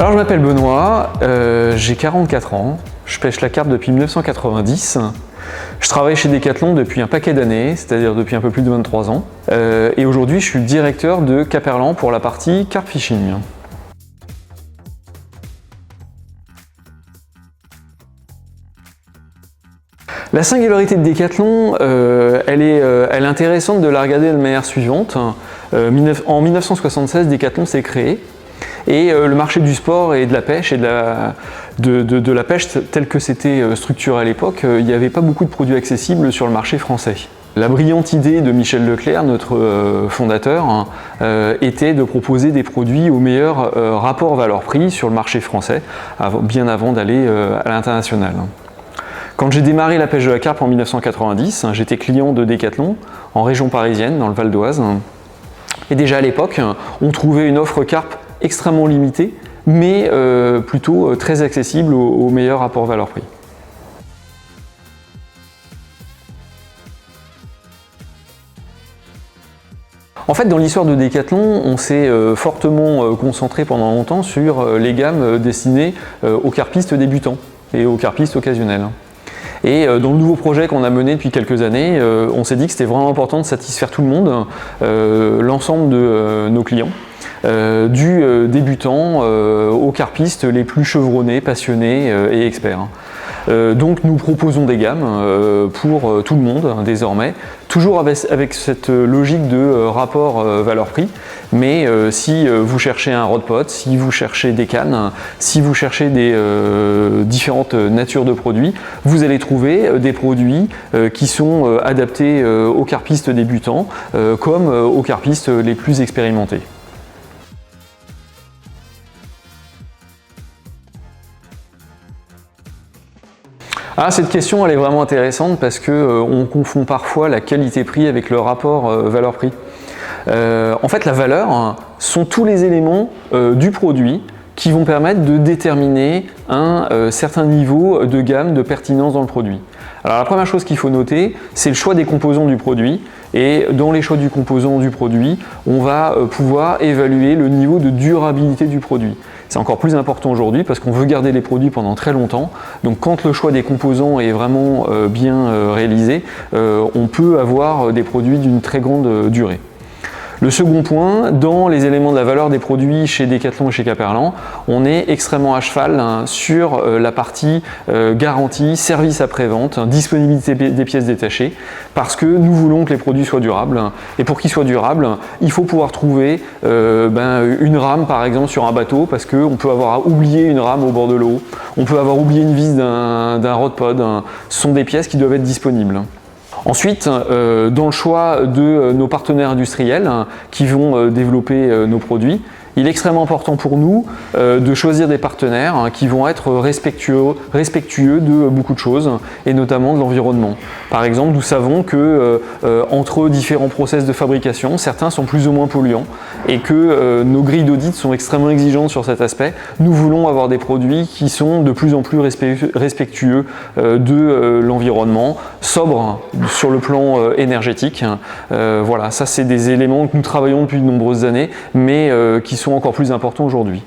Alors je m'appelle Benoît, j'ai 44 ans, je pêche la carpe depuis 1990. Je travaille chez Decathlon depuis un paquet d'années, c'est-à-dire depuis un peu plus de 23 ans. Et aujourd'hui je suis directeur de Caperlan pour la partie carp fishing. La singularité de Decathlon, elle est intéressante de la regarder de la manière suivante. En 1976, Decathlon s'est créé et le marché du sport et de la pêche et de la pêche telle que c'était structuré à l'époque, il n'y avait pas beaucoup de produits accessibles sur le marché français. La brillante idée de Michel Leclerc, notre fondateur, était de proposer des produits au meilleur rapport valeur-prix sur le marché français, bien avant d'aller à l'international. Quand j'ai démarré la pêche de la carpe en 1990, j'étais client de Decathlon en région parisienne, dans le Val d'Oise. Et déjà à l'époque, on trouvait une offre carpe extrêmement limitée, mais plutôt très accessible au meilleur rapport valeur-prix. En fait, dans l'histoire de Decathlon, on s'est fortement concentré pendant longtemps sur les gammes destinées aux carpistes débutants et aux carpistes occasionnels. Et dans le nouveau projet qu'on a mené depuis quelques années, on s'est dit que c'était vraiment important de satisfaire tout le monde, l'ensemble de nos clients, du débutant aux carpistes les plus chevronnés, passionnés et experts. Donc nous proposons des gammes pour tout le monde désormais, toujours avec cette logique de rapport valeur-prix, mais si vous cherchez un rod pot, si vous cherchez des cannes, si vous cherchez des différentes natures de produits, vous allez trouver des produits qui sont adaptés aux carpistes débutants comme aux carpistes les plus expérimentés. Ah, cette question elle est vraiment intéressante parce qu'on confond parfois la qualité-prix avec le rapport valeur-prix. En fait, la valeur sont tous les éléments du produit qui vont permettre de déterminer un certain niveau de gamme, de pertinence dans le produit. Alors la première chose qu'il faut noter, c'est le choix des composants du produit. Et dans les choix du composant du produit, on va pouvoir évaluer le niveau de durabilité du produit. C'est encore plus important aujourd'hui parce qu'on veut garder les produits pendant très longtemps. Donc quand le choix des composants est vraiment bien réalisé, on peut avoir des produits d'une très grande durée. Le second point, dans les éléments de la valeur des produits chez Decathlon et chez Caperlan, on est extrêmement à cheval sur la partie garantie, service après-vente, disponibilité des pièces détachées, parce que nous voulons que les produits soient durables. Et pour qu'ils soient durables, il faut pouvoir trouver une rame par exemple sur un bateau, parce qu'on peut avoir oublié une rame au bord de l'eau, on peut avoir oublié une vis d'un rod pod, ce sont des pièces qui doivent être disponibles. Ensuite, dans le choix de nos partenaires industriels qui vont développer nos produits, il est extrêmement important pour nous de choisir des partenaires qui vont être respectueux de beaucoup de choses et notamment de l'environnement. Par exemple, nous savons que entre différents process de fabrication, certains sont plus ou moins polluants et que nos grilles d'audit sont extrêmement exigeantes sur cet aspect. Nous voulons avoir des produits qui sont de plus en plus respectueux de l'environnement, sobres sur le plan énergétique. Voilà, ça c'est des éléments que nous travaillons depuis de nombreuses années, mais qui sont encore plus importants aujourd'hui.